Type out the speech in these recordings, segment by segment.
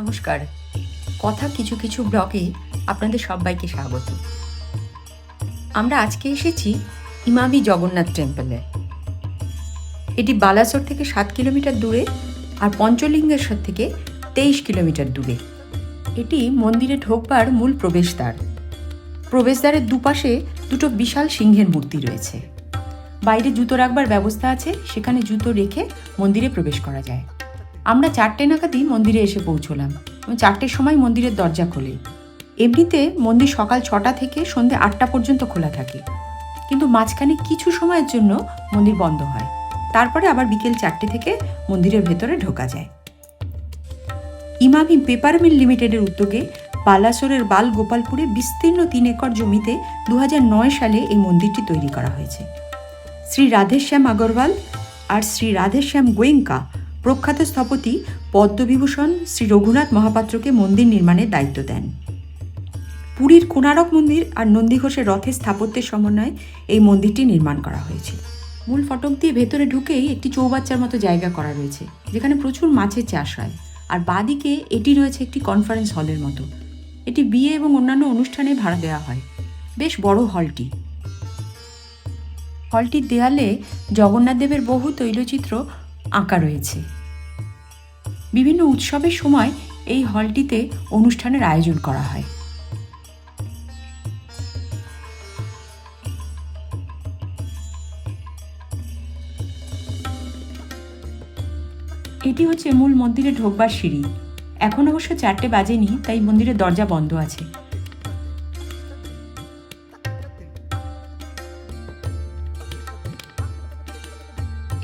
নমস্কার। কথা কিছু কিছু ব্লগে আপনাদের সবাইকে স্বাগত। আমরা আজকে এসেছি ইমামি জগন্নাথ টেম্পলে। এটি বালাসোর থেকে 7 কিলোমিটার দূরে আর পঞ্চলিঙ্গেশ্বর থেকে 23 কিলোমিটার দূরে। এটি মন্দিরে ঢোকবার মূল প্রবেশদ্বার। প্রবেশদ্বারের দুপাশে দুটো বিশাল সিংহের মূর্তি রয়েছে। বাইরে জুতো রাখবার ব্যবস্থা আছে, সেখানে জুতো রেখে মন্দিরে প্রবেশ করা যায়। আমরা 4টে নাগাদই মন্দিরে এসে পৌঁছলাম এবং 4টের সময় মন্দিরের দরজা খোলে। এমনিতে মন্দির সকাল 6টা থেকে সন্ধ্যে 8টা পর্যন্ত খোলা থাকে, কিন্তু মাঝখানে কিছু সময়ের জন্য মন্দির বন্ধ হয়। তারপরে আবার বিকেল 4টে থেকে মন্দিরের ভেতরে ঢোকা যায়। ইমামি পেপার মিল লিমিটেডের উদ্যোগে বালাসোরের বাল গোপালপুরে বিস্তীর্ণ 3 একর জমিতে 2009 সালে এই মন্দিরটি তৈরি করা হয়েছে। শ্রী রাধেশ্যাম আগরওয়াল আর শ্রী রাধেশ্যাম গোয়েঙ্কা প্রখ্যাত স্থপতি পদ্মবিভূষণ শ্রী রঘুনাথ মহাপাত্রকে মন্দির নির্মাণের দায়িত্ব দেন। পুরীর কোণারক মন্দির আর নন্দীঘোষের রথের স্থাপত্যের সমন্বয়ে এই মন্দিরটি নির্মাণ করা হয়েছে। মূল ফটক দিয়ে ভেতরে ঢুকেই একটি চৌবাচ্চার মতো জায়গা করা রয়েছে, যেখানে প্রচুর মাছের চাষ হয়। আর বাঁদিকে এটি রয়েছে একটি কনফারেন্স হলের মতো। এটি বিয়ে এবং অন্যান্য অনুষ্ঠানে ভাড়া দেওয়া হয়। বেশ বড় হলটি। হলটির দেয়ালে জগন্নাথ দেবের বহু তৈলচিত্র আঁকা রয়েছে। বিভিন্ন উৎসবের সময় এই হলটিতে অনুষ্ঠানের আয়োজন করা হয়। এটি হচ্ছে মূল মন্দিরে ঢোকবার সিঁড়ি। এখন অবশ্য 4টে বাজেনি, তাই মন্দিরের দরজা বন্ধ আছে।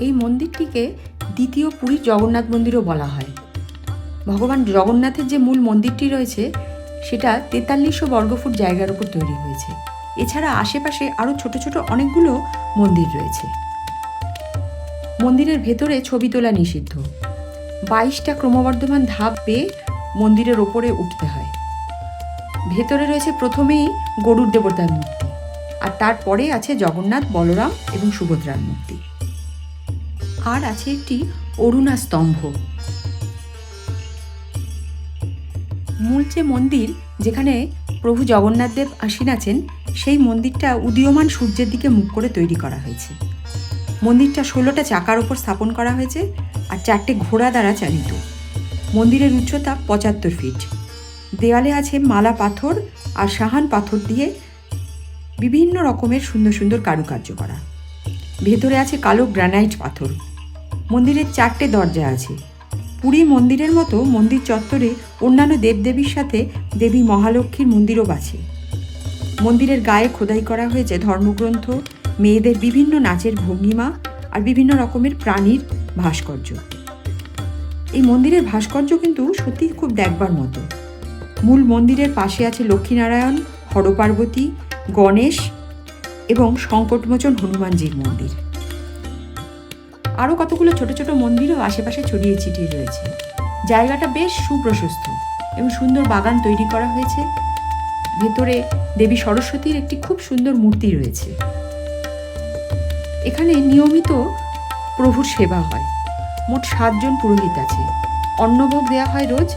এই মন্দিরটিকে দ্বিতীয় পুরীর জগন্নাথ মন্দিরও বলা হয়। ভগবান জগন্নাথের যে মূল মন্দিরটি রয়েছে সেটা 4300 বর্গফুট জায়গার উপর তৈরি হয়েছে। এছাড়া আশেপাশে আরও ছোট ছোট অনেকগুলো মন্দির রয়েছে। মন্দিরের ভেতরে ছবি তোলা নিষিদ্ধ। 22টা ক্রমবর্ধমান ধাপ বেয়ে মন্দিরের ওপরে উঠতে হয়। ভেতরে রয়েছে প্রথমেই গরুর দেবতার মূর্তি, আর তারপরে আছে জগন্নাথ, বলরাম এবং সুভদ্রার মূর্তি। আর আছে একটি অরুণা স্তম্ভ। মূল যে মন্দির, যেখানে প্রভু জগন্নাথ দেব আসীন আছেন, সেই মন্দিরটা উদীয়মান সূর্যের দিকে মুখ করে তৈরি করা হয়েছে। মন্দিরটা 16টা চাকার উপর স্থাপন করা হয়েছে আর 4টে ঘোড়া দ্বারা চালিত। মন্দিরের উচ্চতা 75 ফিট। দেওয়ালে আছে মালা পাথর আর সাহান পাথর দিয়ে বিভিন্ন রকমের সুন্দর সুন্দর কারুকার্য করা। ভেতরে আছে কালো গ্রানাইট পাথর। মন্দিরের 4টে দরজা আছে। পুরী মন্দিরের মতো মন্দির চত্বরে অন্যান্য দেবদেবীর সাথে দেবী মহালক্ষ্মীর মন্দিরও আছে। মন্দিরের গায়ে খোদাই করা হয়েছে ধর্মগ্রন্থ, মেয়েদের বিভিন্ন নাচের ভঙ্গিমা আর বিভিন্ন রকমের প্রাণীর ভাস্কর্য। এই মন্দিরের ভাস্কর্য কিন্তু সত্যি খুব দেখবার মতো। মূল মন্দিরের পাশে আছে লক্ষ্মীনারায়ণ, হরপার্বতী, গণেশ এবং সংকটমোচন হনুমানজির মন্দির। আরও কতগুলো ছোট ছোট মন্দিরও আশেপাশে ছড়িয়ে ছিটিয়ে রয়েছে। জায়গাটা বেশ সুপ্রশস্ত এবং সুন্দর বাগান তৈরি করা হয়েছে। ভেতরে দেবী সরস্বতীর একটি খুব সুন্দর মূর্তি রয়েছে। এখানে নিয়মিত প্রভুর সেবা হয়। মোট 7 জন পুরোহিত আছে। অন্নভোগ দেওয়া হয় রোজ,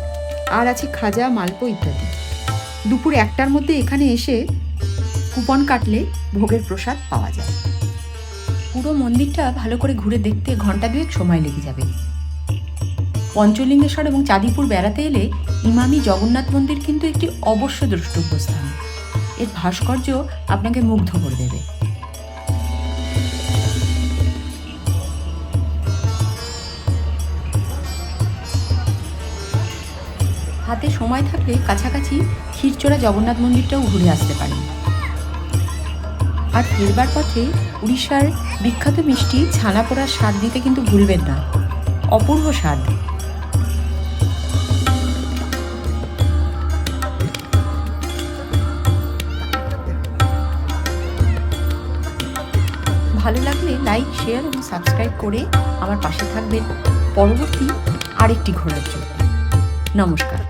আর আছে খাজা, মালপো ইত্যাদি। দুপুর 1টার মধ্যে এখানে এসে কুপন কাটলে ভোগের প্রসাদ পাওয়া যায়। পুরো মন্দিরটা ভালো করে ঘুরে দেখতে ঘন্টা 2 সময় লেগে যাবে। পঞ্চলিঙ্গেশ্বর এবং চাঁদিপুর বেড়াতে এলে ইমামি জগন্নাথ মন্দির কিন্তু একটি অবশ্য দ্রষ্টব্য স্থান। এর ভাস্কর্য আপনাকে মুগ্ধ করে দেবে। হাতে সময় থাকলে কাছাকাছি ক্ষীরচোরা জগন্নাথ মন্দিরটাও ঘুরে আসতে পারেন। আর ফেরবার পথে উড়িষ্যার বিখ্যাত মিষ্টি ছানাপোড়ার স্বাদ দিতে কিন্তু ভুলবেন না। অপূর্ব স্বাদ। ভালো লাগলে লাইক, শেয়ার এবং সাবস্ক্রাইব করে আমার পাশে থাকবেন পরবর্তী আরেকটি ঘোরার জন্য। নমস্কার।